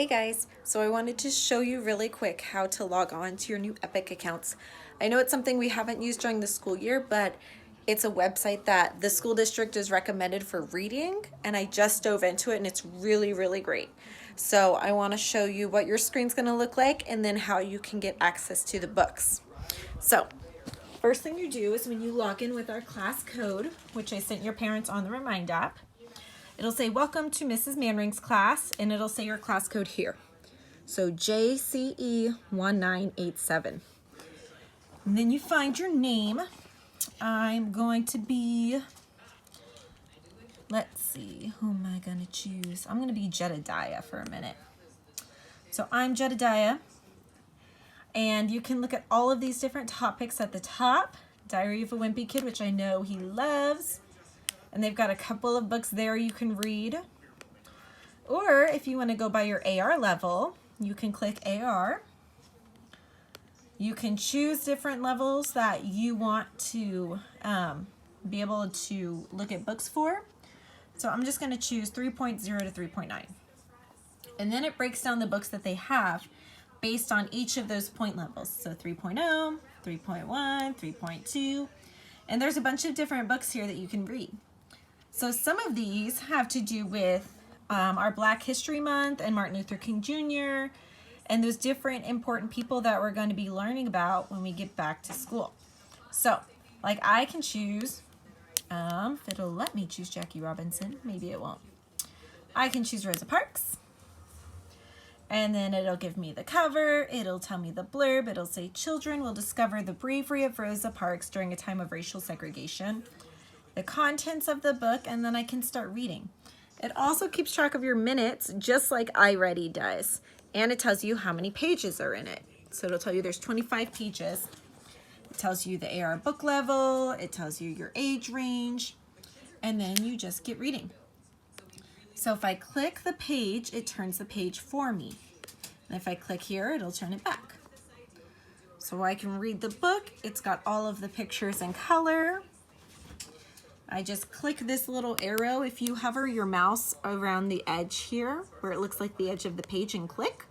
Hey guys, so I wanted to show you really quick how to log on to your new Epic accounts. I know it's something we haven't used during the school year, but it's a website that the school district is recommended for reading, and I just dove into it and it's really, really great. So I want to show you what your screen's going to look like and then how you can get access to the books. So first thing you do is when you log in with our class code, which I sent your parents on the Remind app, it'll say, welcome to Mrs. Manring's class, and it'll say your class code here. So JCE1987. And then you find your name. I'm going to be, let's see, who am I going to choose? I'm going to be Jedediah for a minute. So I'm Jedediah, and you can look at all of these different topics at the top. Diary of a Wimpy Kid, which I know he loves. And they've got a couple of books there you can read. Or if you want to go by your AR level, you can click AR. You can choose different levels that you want to be able to look at books for. So I'm just going to choose 3.0 to 3.9. And then it breaks down the books that they have based on each of those point levels. So 3.0, 3.1, 3.2. And there's a bunch of different books here that you can read. So some of these have to do with our Black History Month and Martin Luther King Jr. and those different important people that we're going to be learning about when we get back to school. So, like I can choose, if it'll let me choose Jackie Robinson, maybe it won't. I can choose Rosa Parks. And then it'll give me the cover, it'll tell me the blurb, it'll say children will discover the bravery of Rosa Parks during a time of racial segregation, the contents of the book, and then I can start reading. It also keeps track of your minutes just like iReady does, and it tells you how many pages are in it. So it'll tell you there's 25 pages. It tells you the AR book level, it tells you your age range, and then you just get reading. So if I click the page, it turns the page for me. And if I click here, it'll turn it back. So I can read the book. It's got all of the pictures in color. I just click this little arrow. If you hover your mouse around the edge here, where it looks like the edge of the page, and click,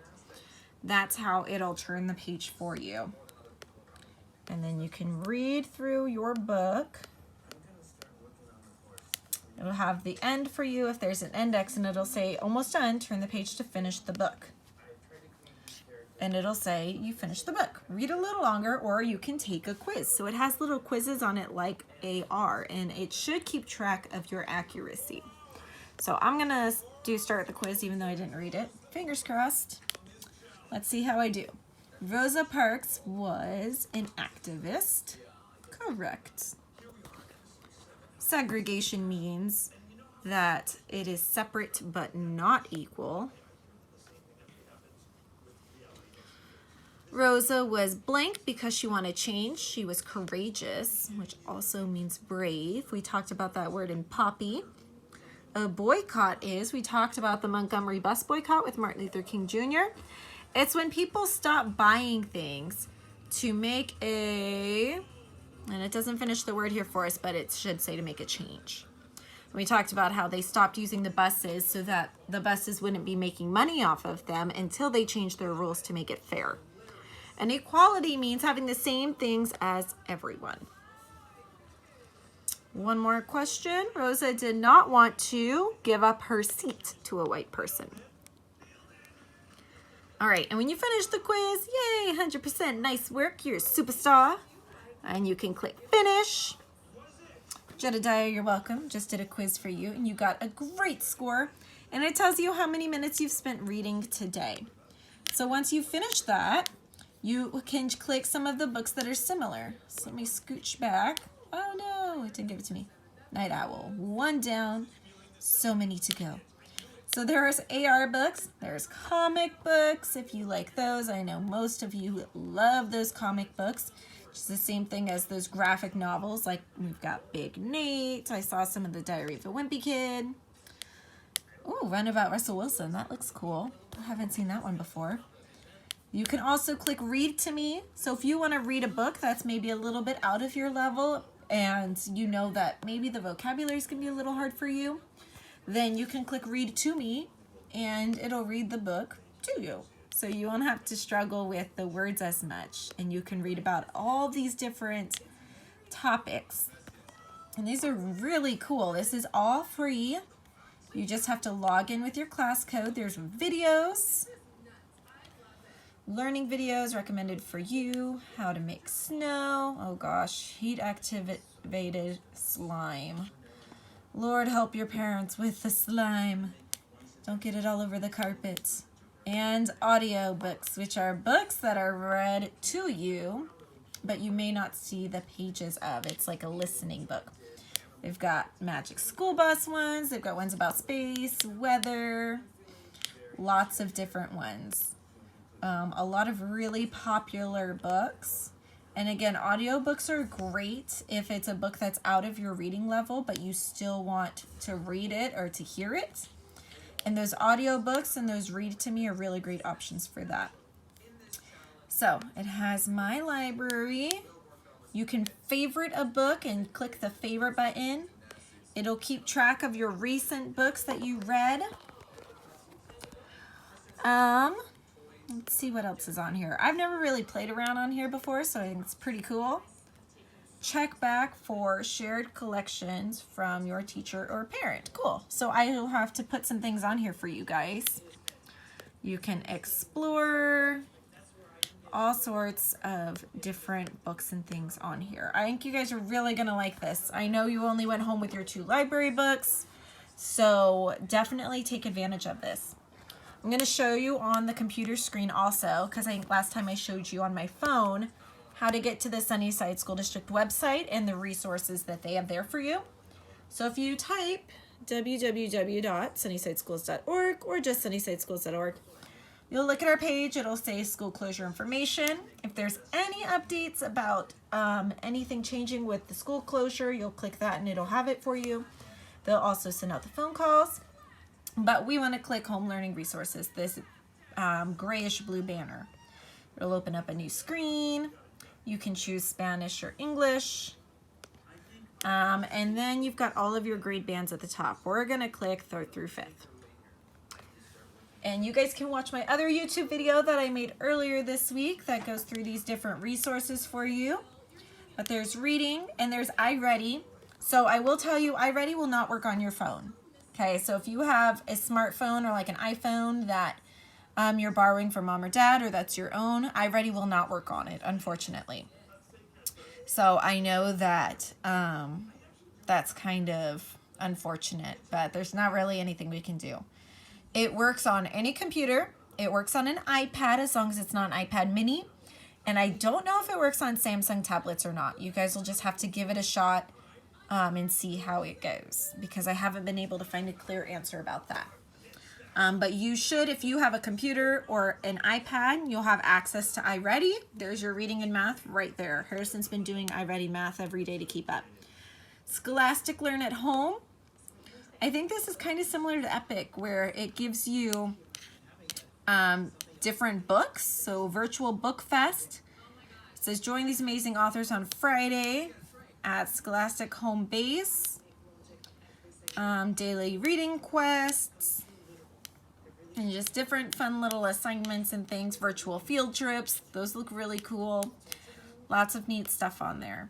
that's how it'll turn the page for you. And then you can read through your book. It'll have the end for you if there's an index, and it'll say almost done, turn the page to finish the book. And it'll say you finished the book. Read a little longer, or you can take a quiz. So it has little quizzes on it like AR, and it should keep track of your accuracy. So I'm gonna start the quiz even though I didn't read it. Fingers crossed. Let's see how I do. Rosa Parks was an activist. Correct. Segregation means that it is separate but not equal. Rosa was blank because she wanted change. She was courageous, which also means brave. We talked about that word in Poppy. A boycott is, we talked about the Montgomery bus boycott with Martin Luther King Jr. It's when people stop buying things to make and it doesn't finish the word here for us, but it should say to make a change. We talked about how they stopped using the buses so that the buses wouldn't be making money off of them until they changed their rules to make it fair. And equality means having the same things as everyone. One more question. Rosa did not want to give up her seat to a white person. All right, and when you finish the quiz, yay, 100%, nice work, you're a superstar. And you can click finish. Jedediah, you're welcome. Just did a quiz for you, and you got a great score. And it tells you how many minutes you've spent reading today. So once you finish that, you can click some of the books that are similar. So let me scooch back. Oh no, it didn't give it to me. Night Owl, one down, so many to go. So there's AR books, there's comic books, if you like those. I know most of you love those comic books. It's the same thing as those graphic novels, like we've got Big Nate. I saw some of the Diary of a Wimpy Kid. Ooh, Run About Russell Wilson, that looks cool. I haven't seen that one before. You can also click read to me. So if you want to read a book that's maybe a little bit out of your level and you know that maybe the vocabulary is going to be a little hard for you, then you can click read to me and it'll read the book to you. So you won't have to struggle with the words as much, and you can read about all these different topics. And these are really cool. This is all free. You just have to log in with your class code. There's videos, learning videos recommended for you, how to make snow. Oh gosh, heat activated slime. Lord, help your parents with the slime. Don't get it all over the carpet. And audio books, which are books that are read to you, but you may not see the pages of. It's like a listening book. They've got Magic School Bus ones. They've got ones about space, weather, lots of different ones. A lot of really popular books. And again, audiobooks are great if it's a book that's out of your reading level, but you still want to read it or to hear it. And those audiobooks and those Read to Me are really great options for that. So it has my library. You can favorite a book and click the favorite button. It'll keep track of your recent books that you read. Let's see what else is on here. I've never really played around on here before, so I think it's pretty cool. Check back for shared collections from your teacher or parent. Cool. So I will have to put some things on here for you guys. You can explore all sorts of different books and things on here. I think you guys are really going to like this. I know you only went home with your 2 library books, so definitely take advantage of this. I'm going to show you on the computer screen also, because I think last time I showed you on my phone how to get to the Sunnyside School District website and the resources that they have there for you. So if you type www.sunnysideschools.org or just sunnysideschools.org, you'll look at our page. It'll say school closure information. If there's any updates about anything changing with the school closure, you'll click that and it'll have it for you. They'll also send out the phone calls. But we want to click Home Learning Resources, this grayish blue banner. It'll open up a new screen. You can choose Spanish or English. And then you've got all of your grade bands at the top. We're going to click 3rd through 5th. And you guys can watch my other YouTube video that I made earlier this week that goes through these different resources for you. But there's reading and there's iReady. So I will tell you, iReady will not work on your phone. Okay, so if you have a smartphone or like an iPhone that you're borrowing from mom or dad, or that's your own, iReady will not work on it, unfortunately. So I know that that's kind of unfortunate, but there's not really anything we can do. It works on any computer. It works on an iPad as long as it's not an iPad mini. And I don't know if it works on Samsung tablets or not. You guys will just have to give it a shot and see how it goes, because I haven't been able to find a clear answer about that. But you should, if you have a computer or an iPad, you'll have access to iReady. There's your reading and math right there. Harrison's been doing iReady math every day to keep up. Scholastic Learn at Home. I think this is kind of similar to Epic, where it gives you different books. So Virtual Book Fest. It says join these amazing authors on Friday at Scholastic Home Base. Daily reading quests. And just different fun little assignments and things. Virtual field trips. Those look really cool. Lots of neat stuff on there.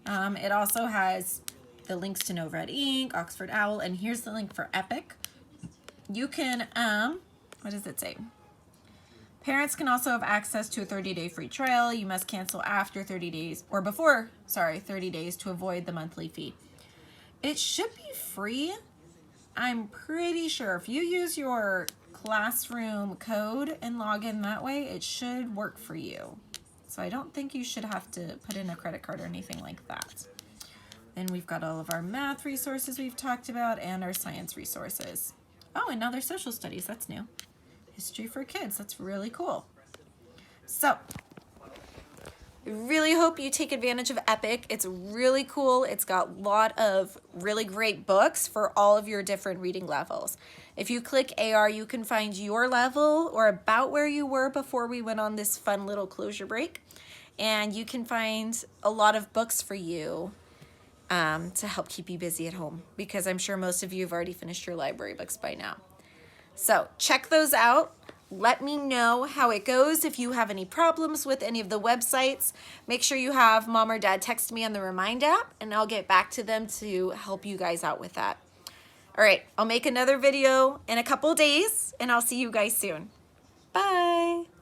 It also has the links to No Red Ink, Oxford Owl, and here's the link for Epic. You can, what does it say? Parents can also have access to a 30-day free trial. You must cancel after 30 days, or before, 30 days to avoid the monthly fee. It should be free. I'm pretty sure if you use your classroom code and log in that way, it should work for you. So I don't think you should have to put in a credit card or anything like that. Then we've got all of our math resources we've talked about and our science resources. Oh, and now there's social studies. That's new. History for kids. That's really cool. So I really hope you take advantage of Epic. It's really cool. It's got a lot of really great books for all of your different reading levels. If you click AR, you can find your level or about where you were before we went on this fun little closure break. And you can find a lot of books for you to help keep you busy at home, because I'm sure most of you have already finished your library books by now. So check those out. let me know how it goes. If you have any problems with any of the websites, make sure you have mom or dad text me on the Remind app, and I'll get back to them to help you guys out with that. All right, I'll make another video in a couple days, and I'll see you guys soon. Bye.